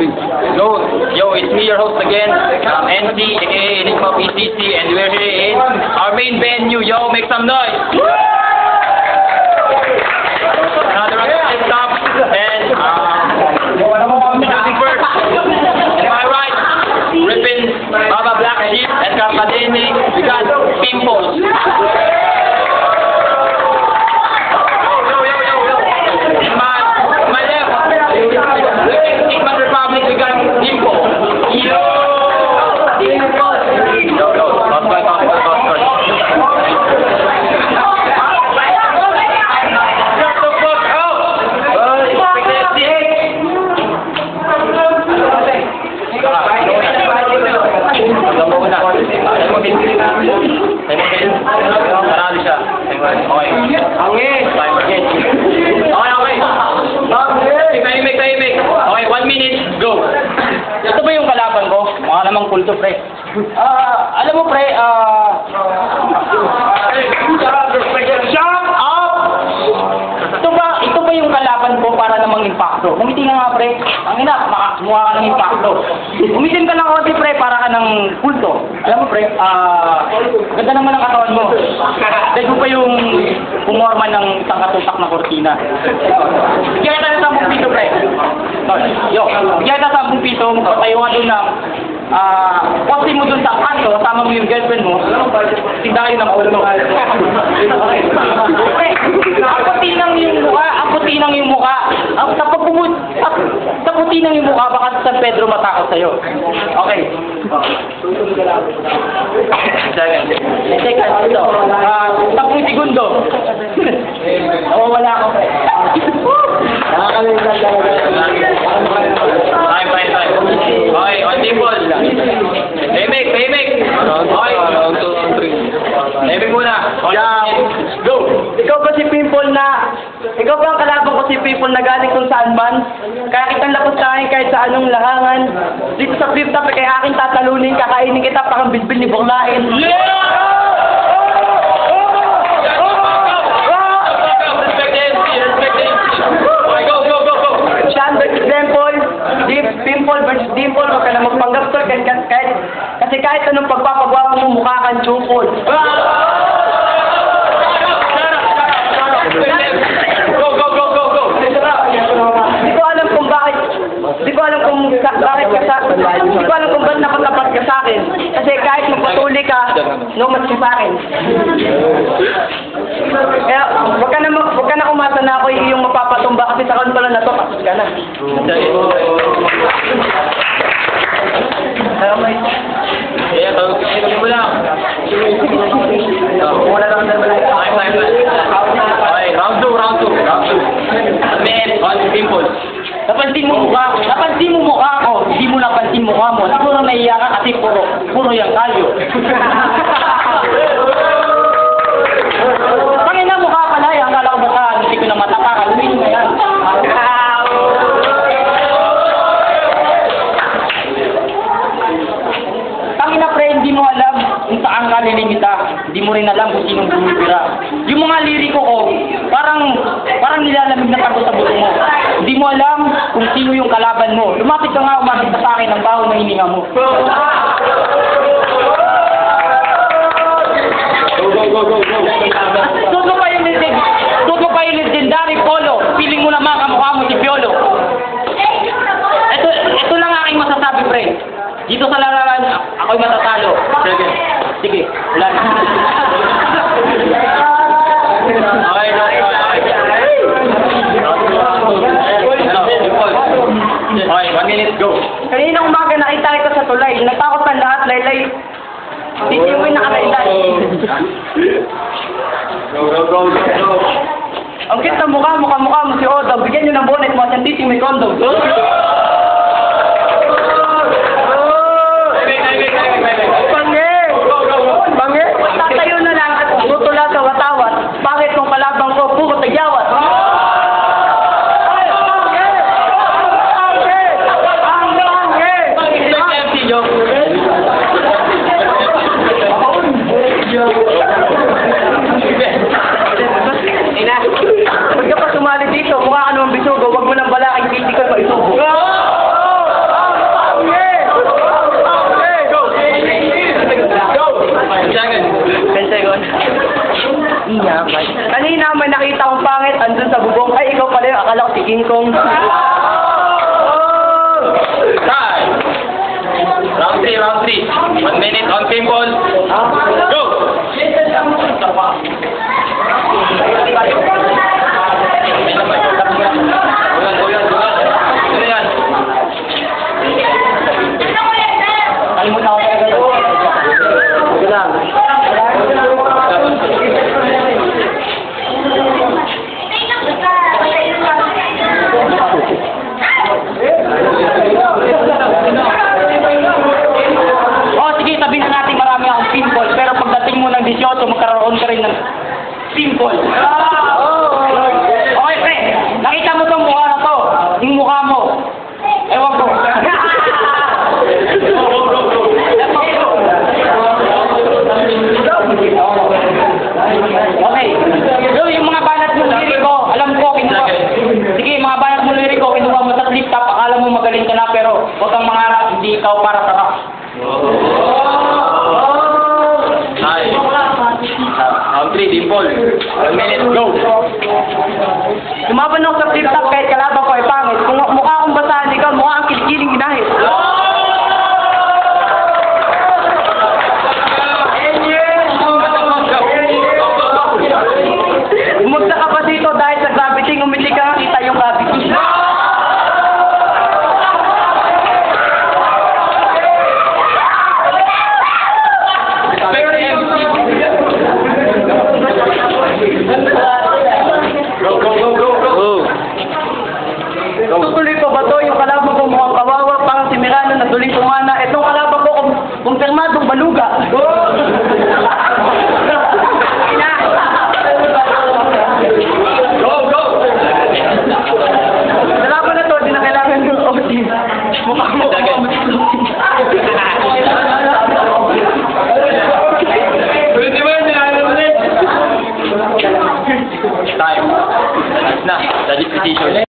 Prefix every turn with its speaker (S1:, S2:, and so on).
S1: Yo, it's me, your host again, NC, aka Enigma PCC, and we're here in our main venue. Yo, make some noise! Another round of stop, and shooting first. In my right, Rippin, Baba Black Sheep, and Karmadene, we got Pimples. In my left, Kingman Republic, we got Dimpo. Yo! Marami siya. Okay. Tahimik. Okay, 1 minute, go. Ito ba yung kalaban ko? Mukha namang kulto, pre. Alam mo, pre, shut up! Ito ba yung kalaban ko para namang impacto? Umitin ka nga, pre. Ang ina, mukha ka ng impacto. Umitin ka ng konti, pre, para ka ng kulto. Alam mo, pre, ganda naman ang katawan mo. Dahil mo pa yung pumorma ng isang katutak na kortina. Bigyan kita ng 10 piso, pre. Yo, bigyan kita ng 10 piso, magpatayo ka doon ng poste mo doon sa kanto, sama mo yung girlfriend mo, tinda kayo ng ulo. Ang puti ng yung mukha. Sa puti ng yung mukha, baka San Pedro matakot sa'yo. Okay. Teka, ito. 10 segundo. Wala ako. Time. Okay, on people. Paymek. Okay.
S2: Round 2, round 3.
S1: Paymek muna.
S3: Go! Ikaw ba si Pimple na... Ikaw ba ang kalaban ko si Pimple na galing kung saan man? Kaya kitang lapos sa akin kahit sa anong lahangan. Dito sa flip top, kaya aking tatalunin, kakainin kita parang bilbil ni Burlain. Sean versus Dimple, Pimple versus Dimple, huwag ka na magpanggap to, kasi kahit anong pagpapagawa mo, mukha kang tsupol. Di ko alam kung ba't nakatapat ka sa akin. Kasi kahit magpatuloy ka, numat ka sa akin. Kaya, wag ka na umasa na ako yung mapapatumba kasi sa kaon pala na to, pasok ka na.
S1: Yeah, tawag mo lang.
S3: Wala lang na malay.
S1: Okay, round 2. Man, on Pimples.
S3: Napansin mo mukha ko, hindi mo napansin mukha mo. Siguro naiiyak ka kasi puro yung kalyo. Pangina mukha pala yan, akala ko baka hindi ko na matapakan. Lumin mo yan. Pangina pre, hindi mo alam kung saan ka lilimita. Hindi mo rin alam kung sinong bumibira. Yung mga liriko ko, parang nilalamig na tago sa buto mo. Hindi mo alam kung sino yung kalaban mo. Lumapit ka nga, umapit ka sa akin ng baho na hininga mo.
S1: Go.
S3: Tuto pa yung legendary Polo. Piling mo naman kamukha mo si Piolo. Ito lang aking masasabi, pre. Dito sa larawan, ako'y matatalo. Sige, wala na.
S1: Okay, 1 minute, go.
S3: Kanina umaga nakita kita sa tulay. Natakot na lahat, laylay. Titiwin na kalaylay.
S2: Go.
S3: Ang cute na mukha mo si Odo. Bigyan nyo ng bonnet mo, siyang titing may condom. Bangi! Tatayo na lang at tutula sa watawat. Bakit kung kalabang ko, puro tagyawat? Pagka pa sumali dito, mukha ka naman bisugo, wag mo nang balaking kritikal maisubo. King Kong.
S2: Time! Round 3, round 3. 1 minute on pinball. Go! Ano yan?
S3: Kalimutan ko talaga yun. Ito lang. Oh, sige, sabihin na natin marami akong pinball. Pero pagdating mo ng 18, magkaroon ka rin ng pinball. Okay, pre. Nakita mo tong mukha na to. Yung mukha mo. Ewan ko. Okay. So, yung mga banat mo liriko, alam ko, kinuha. Sige, mga banat mo liriko, kinuha mo sa flip top, akala mo magaling ka na, pero huwag kang mangarap, hindi ikaw para sa rock.
S2: Time. Round 3, dimple. 1 minute, go!
S3: Lumaban ako sa flip top kahit kalaban ko ay pangit. Kung mukha akong basahan, ikaw mukha ang kilikiling ginahit. Umagsa ka pa dito dahil sa gravity, umiti ka, kita yung gravity.
S2: Go, go, go, go, go!
S3: Tutuloy pa ba to? Yung kalaban ko mukhang kawawa, parang si Mirano na tuling tumana. Itong kalaban ko, kumpirmadong baluga.
S2: Go, go!
S3: Nalaban na to, di na kailangan ng OT. Mukha mo.
S2: Pwede ba yun? Nilalang ulit. Time. Na, sa disposition.